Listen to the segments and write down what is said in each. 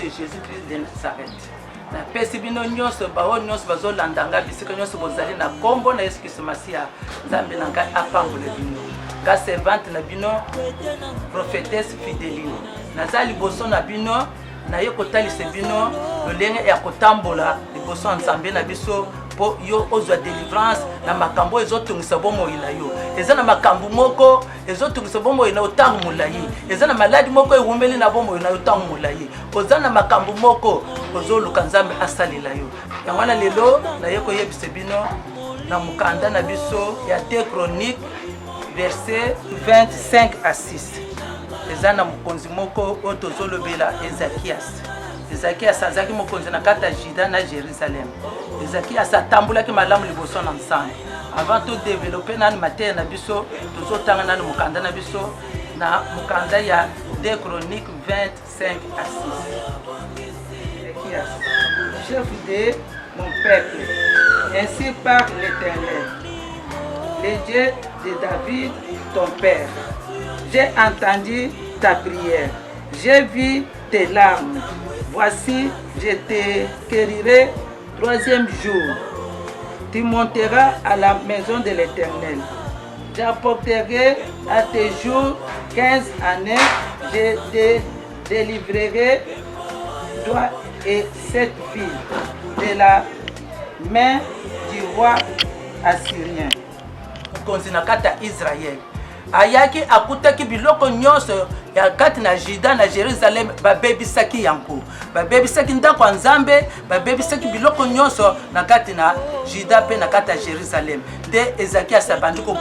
Jésus-Christ de Nazareth. Na pesi bino nyonso bao nyonso bazolandanga bisika nyonso bozali na kombo na Yesu Kristo Masia Nzambe na ngai apambole bino. Nga servante na bino prophétesse Fideline. Nazali boso na bino na yo kotalise bino lolenge ya kotambola liboso Nzambe na biso po yo ozwa délivrance na makambo ezotungisa bomoi na yo. Eza na makambo moko ezotungisa bomoi na otangu mulayi. Eza na maladi moko ewumeli na bomoi na otangu mulayi. Oza na makambo moko ozoluka Nzambe asalila yo. Yangwana lelo na yeko yebise bino na mukanda na biso ya 2 Chroniques verset 25 à 6. Eza na mukonzi moko otozolobela Ezakias azaki mokonzi na kata Juda na Jérusalem. Ezakias atambulaki malamu liboso na Nzambe. Avant tout développer na matière na biso tozotanga na mukanda na biso na mukanda ya 2 Chroniques 25 à 6. Ezakias, chef de mon peuple, ainsi parle l'Éternel, le Dieu de David, ton père. J'ai entendu ta prière, j'ai vu tes larmes. Voici, je te guérirai 3e jour. Tu monteras à la maison de l'Éternel. J'apporterai à tes jours 15 années. Je te délivrerai, toi et cette fille, de la main du roi assyrien. Konzinakata Israël. Ayaki akutaki biloko nyonso ya kati na Juda na Jerusalem babebisaki yango. Babebisaki ndako ya Nzambe, babebisaki biloko nyonso na kati na Juda pe na kati ya Jerusalem. De Ezakias abandiko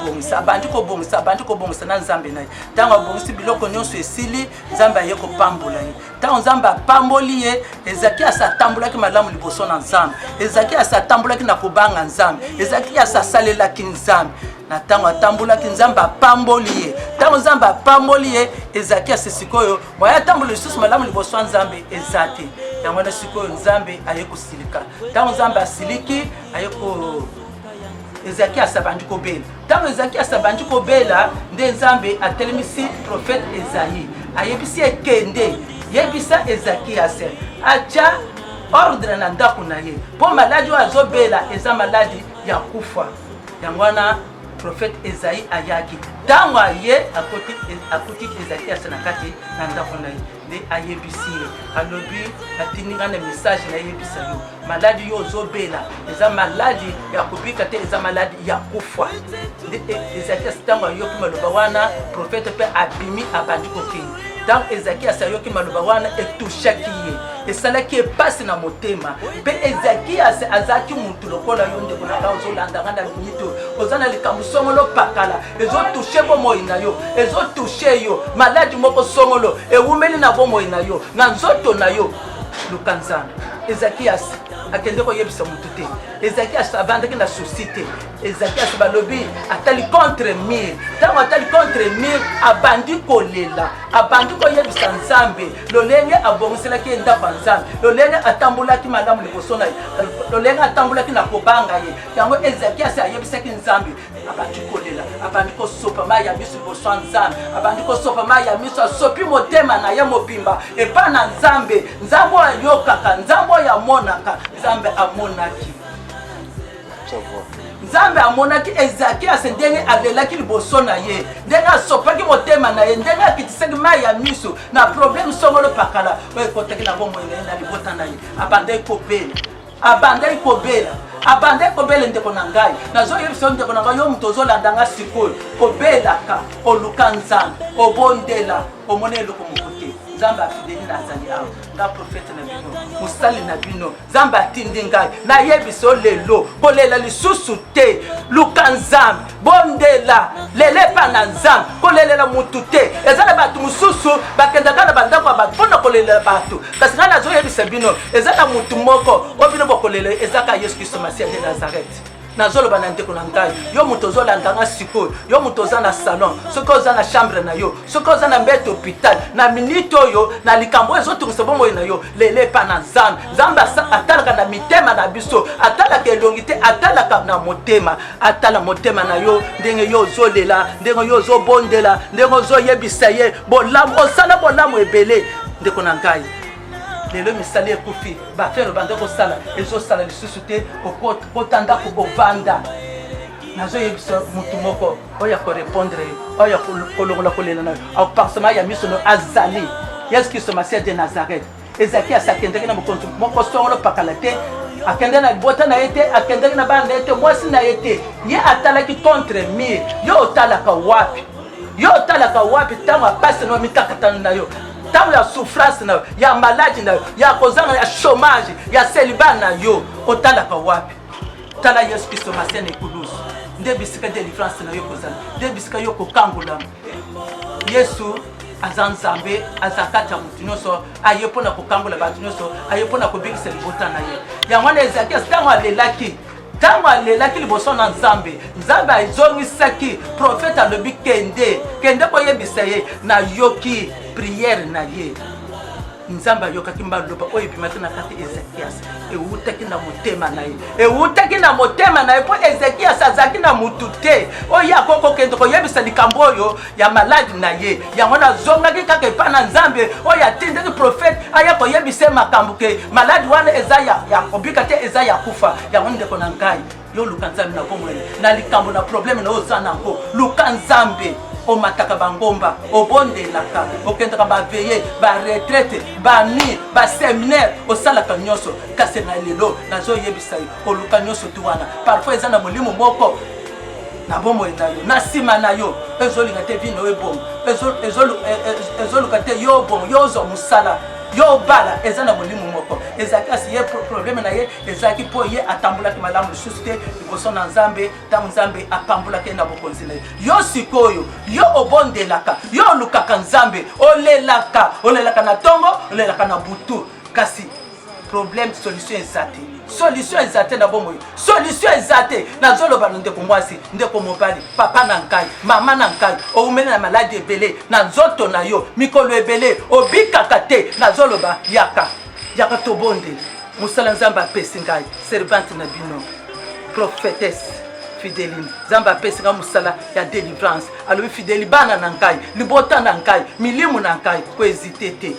bongisa na Nzambe na ye. Tango abongisi biloko nyonso esili, Nzambe ayeko pambola ye. Tango Nzambe apamboli ye, Ezakias atambulaki malamu liboso na Nzambe. Ezakias atambulaki na kobanga Nzambe. Ezakias asalelaki Nzambe. Na tango atambulaki Nzambe apamboli ye. Tango Nzambe apamboli ye, Ezakias sikoyo moya tambula lisusu malamu liboso Nzambe ezate. Yango na sikoyo Nzambe ayeko silika. Tango Nzambe asiliki ayeko Ezakias abandiko bela. Tango Ezakias abandiko bela nde Nzambe atelemisi prophète Esaïe. Ayebisi ekende yebisa Ezakias acha ordre na ndako na ye. Po maladi wa azobela eza maladi ya kufa. Yango na prophète Esaïe ayaki. Tango aye akuti Ezakias na kati na ndako na ye. De ayebisi alobi atininga na message na yebisa yo. Maladi yo zobela eza maladi ya kubika te eza maladi ya kufa. De Ezakias tango ayoki maloba wana prophète pe abimi abandiko kingi. Tango Ezakias ayoki maloba wana etushaki ye. Esalaki epasi na motema. Pe Ezakias azaki muntu lokola yo ndeko na kazo landanga na minito. Ozana likambo songolo pakala. Ezo touche bomoi na yo. Ezo touche yo. Maladi moko songolo. Ewumeli na bomoi na yo. Na nzoto na yo. Lukanzana. Ezakias akende ko yebisa mutu te. Ezakias abandaki na société. Ezakias balobi atali contre mur. Tango atali contre mur abandi kolela. Abandi ko yebisa Nzambe. Lolenge abongiselaki ndako Nzambe. Lolenge atambulaki malamu liboso na ye. Lolenge atambulaki na kobanga ye. Yango Ezakias ayebisaki Nzambe. Abandi kolela. Abandi ko sopa maya miso liboso Nzambe. Abandi ko sopa maya miso sopi motema na ye mobimba. Epa na Nzambe. Nzambo ayokaka. Nzambo ya monaka. Nzambe amonaki. Nzambe amonaki Ezakias ndenge alelaki liboso na ye. Ndenge asopaki motema na ye. Ndenge akitisaki mai ya miso. Na problème songolo pakala. Oye kotaki na bombo na libota na ye. Abandai kobela. Abandai kobela. Abandai kobela ndeko na ngai. Nazo yebisa ndeko na ngai yo mutu ozolandanga sikoyo. Kobelaka. Oluka Nzambe. Obondela. Omone eloko mokote. Nzambe afideli na azali awa. Nga prophète na bino. Musali na bino. Nzambe atindi ngai. Na yebiso lelo. Kolela lisusu te. Luka Nzambe. Bondela. Lelepa na Nzambe. Kolelela mutu te. Ezala batu mususu. Bakendaka na bandako abatu. Pona kolelela batu. Kasi nga nazo yebisa bino. Ezala mutu moko. Obino bokolela. Ezaka Yesu Kristo Masia de Nazareth. Nazolo banandeko na ngai yo muto zolandanga siko yo muto za na salon soko za na chambre na yo soko za na mbete hôpital na minito yo na likambo ezotungisa bomo na yo lele pa na Nzambe Nzambe atalaka na mitema na biso atalaka elongite atalaka na motema atala motema na yo ndenge yo zolela ndenge yo zobondela ndenge zo yebisa ye bolamu osala bolamu ebele ndeko na ngai lelo misala ekufi bafere bande kosala ezosala lisusu te okotanda kovanda nazoyebisa mutu moko oyo akorépondre oyo kolongola kolela nayo aparsema ya miso no azali yesu kristo masiya de nazareth ezakias akendeki na mokonzi moko songolo pakala te akende na libota na ye te akendeki na bana na ye te mwasi na ye te ye atalaki contre mire yo otalaka wapi ntango apasi na yo mikakatano na yo ntango ya souffrance na yo ya maladi na yo ya kozanga ya chômage ya celiba na yo otalaka wapi tala yesu kristo masiya na ekulusu nde bisika délivrance na yo kozala nde bisika yo kokangolama yesu aza nzambe aza kati ya mutu nyonso aye mpona kokangola bato nyonso aye mpona kobikisa libota na ye yango wana ezakias ntango alelaki liboso na nzambe azongisaki profete alobi kende koyebisa ye nayoki priere na ye nzambe ayokaki mbaloba oyo ebimaki na kati ezekias ewutaki na motema na ye mpo ezekias azalaki na mutu te oyo akokokende koyebisa likambo oyo ya maladi na ye yango nazongaki kaka epai na nzambe oyo atindaki profete aya koyebisa makambo ke maladi wana eza ya kobika te eza ya kufa yango ndeko na ngai yo luka nzambe na komwene na likambo na probleme na oza nango luka nzambe omataka bangomba obondelaka okendaka baveye baretraite bani baséminaire osalaka nyonso kasi na lelo nazoyebisa yo oluka nyonso ti wana parfois eza na molimo moko na bomoi na yo na nsima na yo ezolinga te vino ebongo ezoluka te yo bongo yo ozwa mosala yo bala eza na molimo moko ezakiasi ye probleme na ye ezalaki mpo ye atambulaki malamu lisusu te liboso na nzambe ntango nzambe apambulaki ye na bokonzi na ye yo sikoyo yo obondelaka yo olukaka nzambe olelaka na ntongo olelaka na butu kasi problème solution eza te na bomoi solution eza te nazoloba na ndeko mwasi ndeko mobali papa na nkai mama na nkai oumeli na maladi ebele na nzoto na yo mikolo ebele obikaka te nazoloba yaka tobondela mosala nzambe apesi ngai servante na bino prophétesse Fideline nzambe apesi ngai mosala ya délivrance alobi fideli bana na ngai libota na ngai milimu na ngai koezite te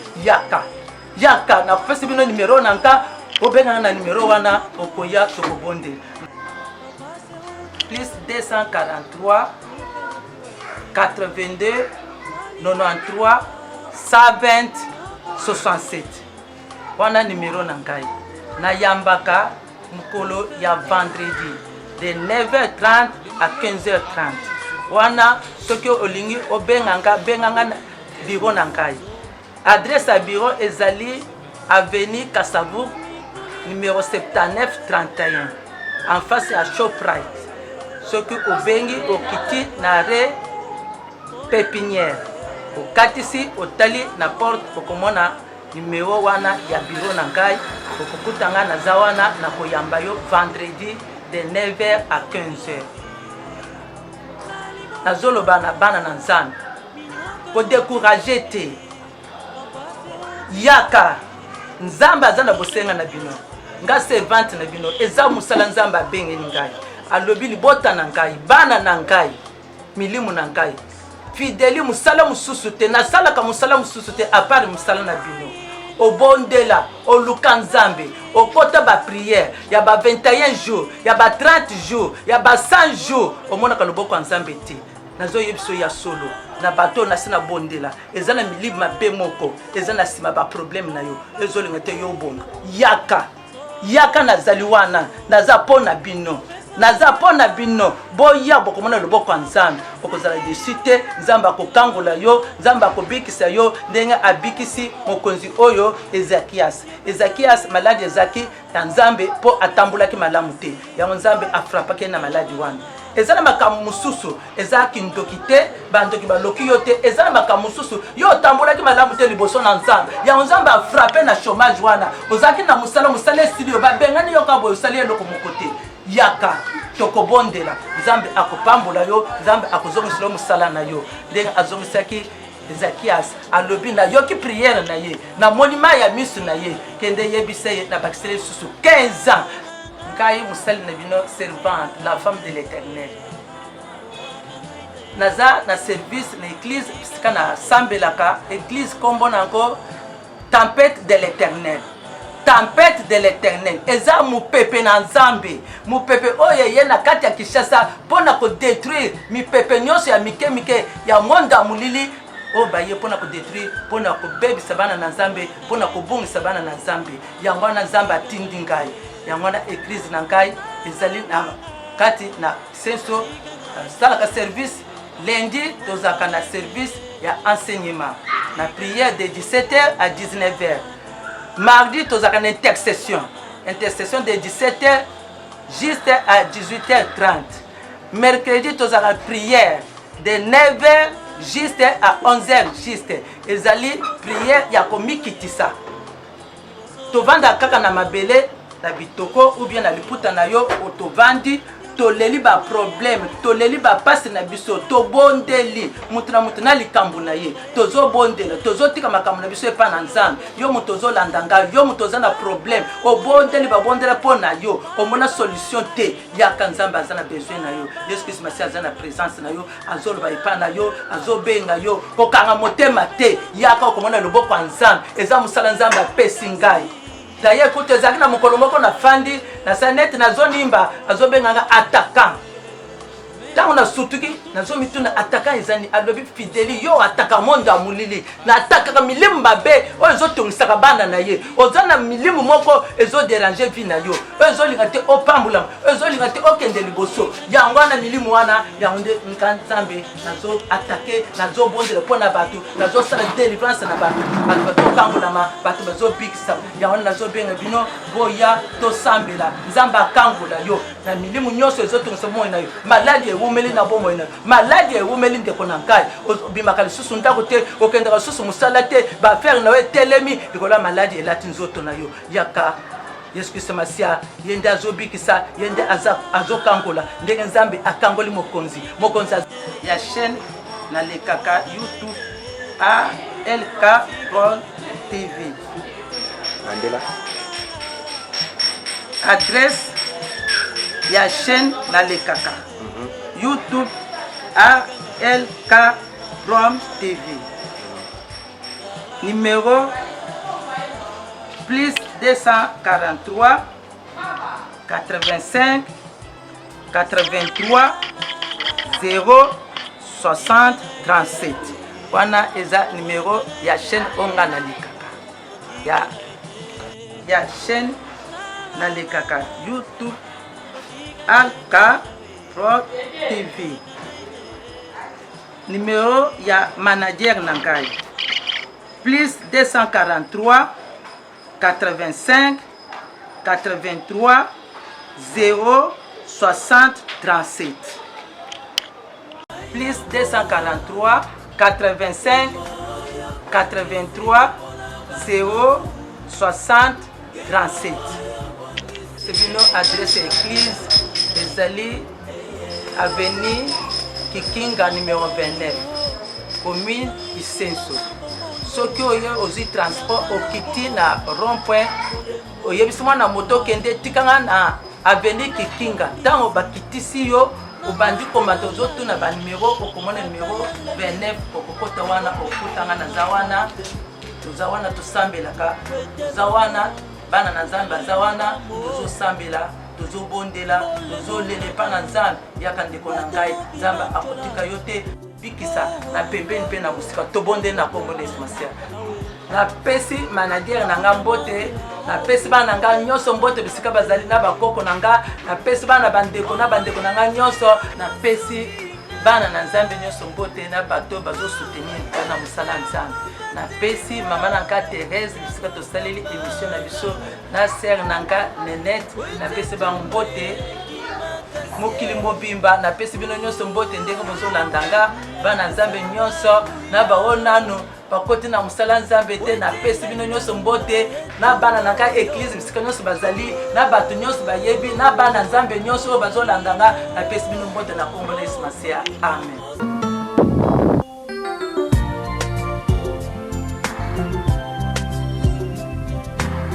yaka napesi bino numero na ngai obengana na numero wana okoya tokobondela plus 243 82 93 120 67 wana numero na ngai nayambaka mokolo ya vendredi de 9h30 à 15h30 wana soki olingi benganga na bureau na ngai adresse ya bureau ezali avenue Kassavour numéro 7931 en face à Shoprite soki obengi okiti na re pépinière okatisi otali na porte okomona numéro wana ya bureau na ngai okokutanga naza wana na koyamba yo vendredi de 9h à 15h nazoloba na bana na nzambe kodécourage te yaka nzambe aza na bosenga na bino nga servante na bino eza mosala nzambe abengeli ngai alobi libota na ngai bana na ngai milimu na ngai fideli mosala mosusu te nasalaka mosala mosusu te apart mosala na bino obondela oluka nzambe okota bapriere ya ba 21 jours ya ba 30 jours ya ba 100 jours omonaka loboko ya nzambe te nazoyebiso ya solo na bato nasi na bondela eza na milimu mabe moko eza na nsima baproblème na yo ezolinga te yo bonga yaka nazali wana naza mpo na bino boya bokomona loboko ya nzambe okozala desu te nzambe akokangola yo nzambe akobikisa yo ndenge abikisi mokonzi oyo ezakias maladi ezaki ya nzambe mpo atambulaki malamu te yango nzambe afrapaki na maladi wana eza na makambo mosusu ezalaki ndoki te bandoki baloki yo te eza na makambo mosusu yo otambolaki malamu te liboso na nzambe yango nzambe afrape na chômage wana ozalaki na mosala esili yo babengani yo kaka boye osali eloko moko te yaka tokobondela nzambe akopambola yo nzambe akozongisela yo mosala na yo ndenge azongisaki ezakias alobi nayoki priere na ye na monima ya miso na ye kende yebisa ye na bakisela lisusu 15 ans ngai mosali na bino servante la femme de l'éternel naza na service na église sika na sambelaka église kombo nango tempête de l'éternel. Tempête de l'éternel. Eza mupepe na nzambe. Mupepe oye ye na kati ya Kinshasa pona ko détruire mipepe nyonso ya mike mike ya monda mulili o baye pona ko détruire pona ko bebisa bana na nzambe pona ko bungisa bana na nzambe. Yango na nzambe atindi ngai. Yango na église na ngai ezali na kati na senso salaka service lundi tozaka na service ya enseignement na prière de 17h à 19h. Mardi, tu as une intercession. Intercession de 17h juste à 18h30. Mercredi, tu as une prière de 9h juste à 11h juste. Et zali prière ya komi kitisa. Tu vanda kaka na mabele na bitoko ou bien na liputa na yo otovandi. Toleli ba problème, toleli ba passe na biso, to bondeli, mutuna likambu na ye, tozo bondela, tozo tika makambu na biso epa na nzambe, yo mutozo landanga, yo mutoza na problème, o bondeli ba bondela pona yo, o mona solution te, yaka nzambe azana besoin na yo, Yesu Christ masi azana présence na yo, azolo ba epa na yo, azobenga yo, kokanga motema te, yaka okomona loboko ya nzambe, eza musala nzambe apesi ngai. D'ailleurs, quand tu as dit que na fandi, na sanet na zonimba, azobenga attaquant. Quand on a surtout qui, na zomituna attaquant izani, alobi fidèle yo attaquant monda mulili, na attaquant milimu babe, o ezo tungisa bana na ye, ozana milimu moko ezo déranger vie na yo, ezo lingate o pambula, ezo lingate o kende liboso, yangwana milimu wana, yangonde nkanzambe, nazo attaquer, nazo bondela pona batu, nazo sala délivrance na batu, bato kangula ma, batu bazo bikisa, yangwana nazo benga bino, boya to sambela, nzamba kangula yo, na milimu nyoso ezo tungisa mo na yo, maladi umeli na bomo ina maladi umeli ndeko na ngai bimakali susu ndako te okendaka susu musala te ba faire na we telemi dikola maladi elati nzoto na yo yaka Yesu Kristo masia yende azobikisa yende azokangola ndenge nzambe akangoli mokonzi ya chaîne na lekaka YouTube ALK Paul TV Mandela adresse ya chaîne na lekaka YouTube ALK Prom TV. Numéro plus 243 85 83 0 60 37. Wana eza numéro ya chaîne onga na likaka. Ya chaîne na likaka YouTube ALK Pro TV. Numéro ya manager nangai plus 243 85 83 0 60 37 plus 243 85 83 0 60 37. C'est une adresse église Ezali Avenue Kikinga numéro 29 commune Isenso. Soki oye ozi transport okiti na rond-point oyebisima na moto kende tikanga na Avenue Kikinga tango bakitisi yo obandi komata ozotuna ba numéro okomona numéro 29 okokota wana okutanga na zawana tosambelaka zawana bana na nzambe zawana tozosambela tozobondela tozolela pa na nzambe yaka ndeko na ngai nzambe akotika yo te bikisa na pembeni mpe na mosika tobondeli na kombo na Yesu Masiya. Napesi manager na nga mbote, napesi bana na nga nyonso mbote bisika bazali na bakoko na nga, napesi bana bandeko na nga nyonso, napesi bana na nzambe nyonso mbote na bato bazosoutenir na mosala ya nzambe. Napesi mama na nga Thérèse bisika tosaleli émission na biso na sœur na nga Nenette, napesi bango mbote mokili mobimba, napesi bino nyonso mbote ndenge bozolandanga bana nzambe nyonso na bao nano bakoti na mosala nzambe te, napesi bino nyonso mbote na bana na nga église bisika nyonso bazali na bato nyonso bayebi na bana nzambe nyonso bazolandanga, napesi bino mbote na kombo na Yesu Masiya. Amen.